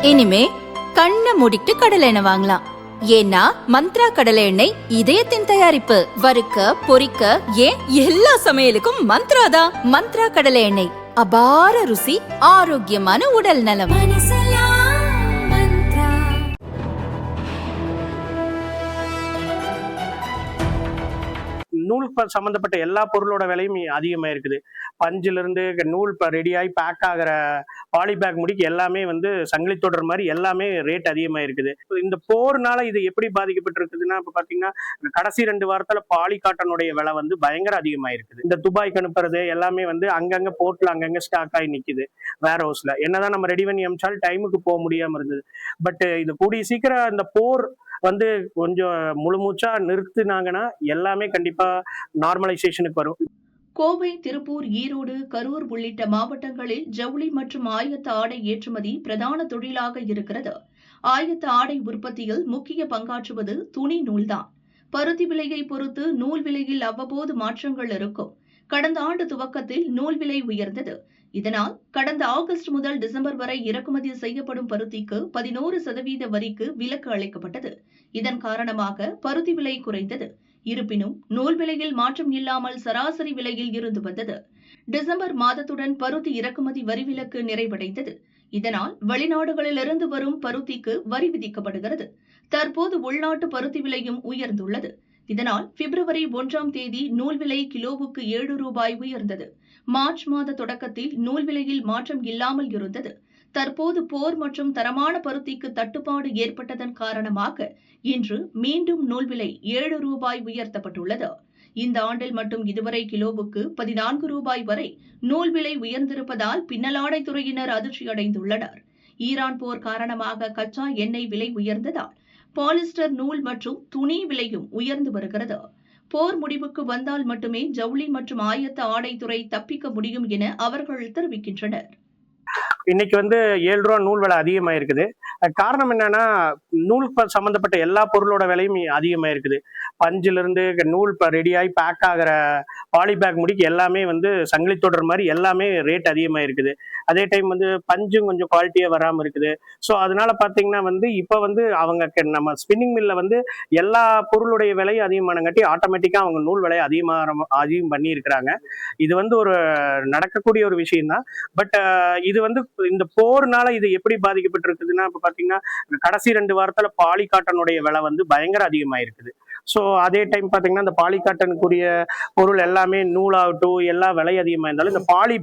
இனிமே கண்ணை மூடிட்டு கடலை எண்ணெய் வாங்கலாம். ஏன்னா மந்த்ரா கடலை எண்ணெய் இதயத்தின் தயாரிப்பு. வறுக்க பொரிக்க ஏன் எல்லா சமையலுக்கும் மந்த்ரா தான். மந்த்ரா கடலை எண்ணெய், அபார ருசி, ஆரோக்கியமான உடல் நலம். நூல் சம்பந்தப்பட்ட எல்லா பொருளோட விலையும் அதிகமாக இருக்குது. பஞ்சுல இருந்து நூல் ரெடியாகி பேக் ஆகிற பாலி பேக் முடிக்கு எல்லாமே சங்கிலி தொடர் மாதிரி எல்லாமே ரேட் அதிகமாக இருக்குது. இந்த போர்னால இது எப்படி பாதிக்கப்பட்டிருக்குதுன்னா, இப்போ பார்த்தீங்கன்னா கடைசி 2 வாரத்தில் பாலி காட்டனுடைய விலை பயங்கர அதிகமாக இருக்குது. இந்த துபாய்க்கு அனுப்புறது எல்லாமே அங்கங்க போர்ட்ல அங்கங்க ஸ்டாக் ஆகி நிற்குது வேர் ஹவுஸ்ல. என்னதான் நம்ம ரெடி பண்ணி அமிச்சாலும் டைமுக்கு போக முடியாம இருந்தது. பட் இது கூடிய சீக்கிரம் இந்த போர் கொஞ்சம் முழுமூச்சா நிறுத்தினாங்கன்னா எல்லாமே கண்டிப்பா நார்மலைசேஷனுக்கு வரும். கோவை, திருப்பூர், ஈரோடு, கரூர் உள்ளிட்ட மாவட்டங்களில் ஜவுளி மற்றும் ஆயத்த ஆடை ஏற்றுமதி பிரதான தொழிலாக இருக்கிறது. ஆயத்த ஆடை உற்பத்தியில் முக்கிய பங்காற்றுவது துணி நூல்தான். பருத்தி விலையை பொறுத்து நூல் விலையில் அவ்வப்போது மாற்றங்கள் இருக்கும். கடந்த ஆண்டு துவக்கத்தில் நூல் விலை உயர்ந்தது. இதனால் கடந்த ஆகஸ்ட் முதல் டிசம்பர் வரை இறக்குமதி செய்யப்படும் பருத்திக்கு 11% வரிக்கு விலக்கு அளிக்கப்பட்டது. இதன் காரணமாக பருத்தி விலை குறைந்தது. இருப்பினும் நூல் விலையில் மாற்றம் இல்லாமல் சராசரி விலையில் இருந்து வந்தது. டிசம்பர் மாதத்துடன் பருத்தி இறக்குமதி வரி விலக்கு நிறைவடைந்தது. இதனால் வெளிநாடுகளிலிருந்து வரும் பருத்திக்கு வரி விதிக்கப்படுகிறது. தற்போது உள்நாட்டு பருத்தி விலையும் உயர்ந்துள்ளது. இதனால் பிப்ரவரி 1ஆம் தேதி நூல் விலை கிலோவுக்கு 7 ரூபாய் உயர்ந்தது. மார்ச் மாத தொடக்கத்தில் நூல் விலையில் மாற்றம் இல்லாமல் இருந்தது. தற்போது போர் மற்றும் தரமான பருத்திக்கு தட்டுப்பாடு ஏற்பட்டதன் காரணமாக இன்று மீண்டும் நூல் விலை 7 ரூபாய் உயர்த்தப்பட்டுள்ளது. இந்த ஆண்டில் மட்டும் இதுவரை கிலோவுக்கு 14 ரூபாய் வரை நூல் விலை உயர்ந்திருப்பதால் பின்னலாடை துறையினர் அதிர்ச்சியடைந்துள்ளனர். ஈரான் போர் காரணமாக கச்சா எண்ணெய் விலை உயர்ந்ததால் பாலிஸ்டர் நூல் மற்றும் துணி விலையும் உயர்ந்து வருகிறது. போர் முடிவுக்கு வந்தால் மட்டுமே ஜவுளி மற்றும் ஆயத்த ஆடைத்துறை தப்பிக்க முடியும் என அவர்கள் தெரிவிக்கின்றனர். இன்னைக்கு 7 ரூபா நூல் விலை அதிகமாக இருக்குது. காரணம் என்னன்னா, நூல் சம்பந்தப்பட்ட எல்லா பொருளோட விலையும் அதிகமாக இருக்குது. பஞ்சுல இருந்து நூல் ரெடியாகி பேக் ஆகிற பாலி பேக் முடிக்கு எல்லாமே சங்கிலி தொடர் மாதிரி எல்லாமே ரேட் அதிகமாக இருக்குது. அதே டைம் பஞ்சும் கொஞ்சம் குவாலிட்டியாக வராமல் இருக்குது. ஸோ அதனால பார்த்தீங்கன்னா இப்போ அவங்க நம்ம ஸ்பின்னிங் மில்ல எல்லா பொருளுடைய விலையும் அதிகமானங்காட்டி ஆட்டோமேட்டிக்காக அவங்க நூல் விலையை அதிகம் பண்ணி இருக்கிறாங்க. இது ஒரு நடக்கக்கூடிய ஒரு விஷயம் தான். பட் இது இந்த போர்னால இது எப்படி பாதிக்கப்பட்டிருக்குதுன்னா, இப்போ பார்த்தீங்கன்னா கடைசி 2 வாரத்தில் பாலி காட்டனுடைய விலை பயங்கர அதிகமாக இருக்குது. ஸோ அதே டைம் பார்த்தீங்கன்னா இந்த பாலி காட்டனுக்குரிய பொருள் எல்லாமே நூலாகட்டும் எல்லா விலை அதிகமாக இருந்தாலும் இந்த பாலி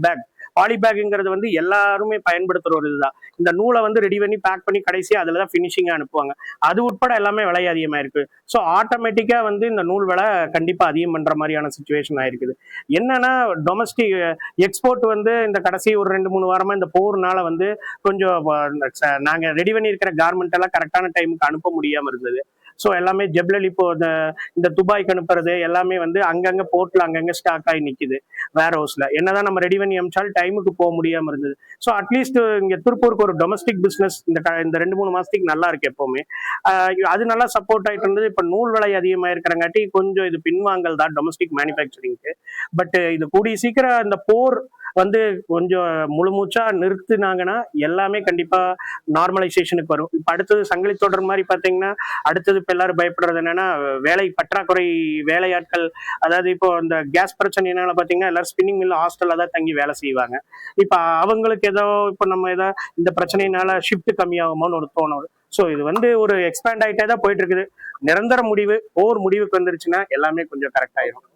பேக்குங்கிறது எல்லாருமே பயன்படுத்துற ஒரு இதுதான். இந்த நூலை ரெடி பண்ணி பேக் பண்ணி கடைசியாக அதில் தான் ஃபினிஷிங்காக அனுப்புவாங்க. அது உட்பட எல்லாமே விலை அதிகமாக இருக்கு. ஸோ ஆட்டோமேட்டிக்காக இந்த நூல் விலை கண்டிப்பாக அதிகம் பண்ணுற மாதிரியான சுச்சுவேஷன் ஆயிருக்குது. என்னன்னா டொமஸ்டிக் எக்ஸ்போர்ட் இந்த கடைசி ஒரு 2-3 வாரமாக இந்த போர்னால கொஞ்சம் நாங்கள் ரெடி பண்ணியிருக்கிற கார்மெண்ட் எல்லாம் கரெக்டான டைமுக்கு அனுப்ப முடியாமல் இருந்தது. ஸோ எல்லாமே ஜெப்லி இப்போ இந்த துபாய்க்கு அனுப்புறது எல்லாமே அங்கங்க போர்ட்ல அங்கங்க ஸ்டாக் ஆகி நிற்குது வேர் ஹவுஸ்ல. என்னதான் நம்ம ரெடி பண்ணி அமிச்சாலும் டைமுக்கு போக முடியாம இருந்தது. ஸோ அட்லீஸ்ட் இங்க திருப்பூருக்கு ஒரு டொமஸ்டிக் பிசினஸ் இந்த 2-3 மாசத்துக்கு நல்லா இருக்கு எப்பவுமே. அது நல்லா சப்போர்ட் ஆயிட்டு இருந்தது. இப்போ நூல் விலை அதிகமா இருக்கிறங்காட்டி கொஞ்சம் இது பின்வாங்கல் தான் டொமஸ்டிக் மேனுஃபேக்சரிங்க்கு. பட் இது கூடிய சீக்கிரம் இந்த போர் கொஞ்சம் முழுமூச்சா நிறுத்தினாங்கன்னா எல்லாமே கண்டிப்பா நார்மலைசேஷனுக்கு வரும். இப்ப அடுத்தது சங்கிலி தொடர் மாதிரி பாத்தீங்கன்னா அடுத்தது இப்ப எல்லாரும் பயப்படுறது என்னன்னா வேலை பற்றாக்குறை, வேலையாட்கள். அதாவது இப்போ இந்த கேஸ் பிரச்சனைனால பாத்தீங்கன்னா எல்லாரும் ஸ்பின்னிங் மில் ஹாஸ்டல்ல தான் தங்கி வேலை செய்வாங்க. இப்ப அவங்களுக்கு இப்போ நம்ம இந்த பிரச்சனையினால ஷிஃப்ட் கம்மியாகுமோன்னு ஒரு தோணும். ஸோ இது ஒரு எக்ஸ்பேண்ட் ஆகிட்டே தான் போயிட்டு இருக்குது. நிரந்தர முடிவு போர் முடிவுக்கு வந்துருச்சுன்னா எல்லாமே கொஞ்சம் கரெக்ட் ஆயிரும்.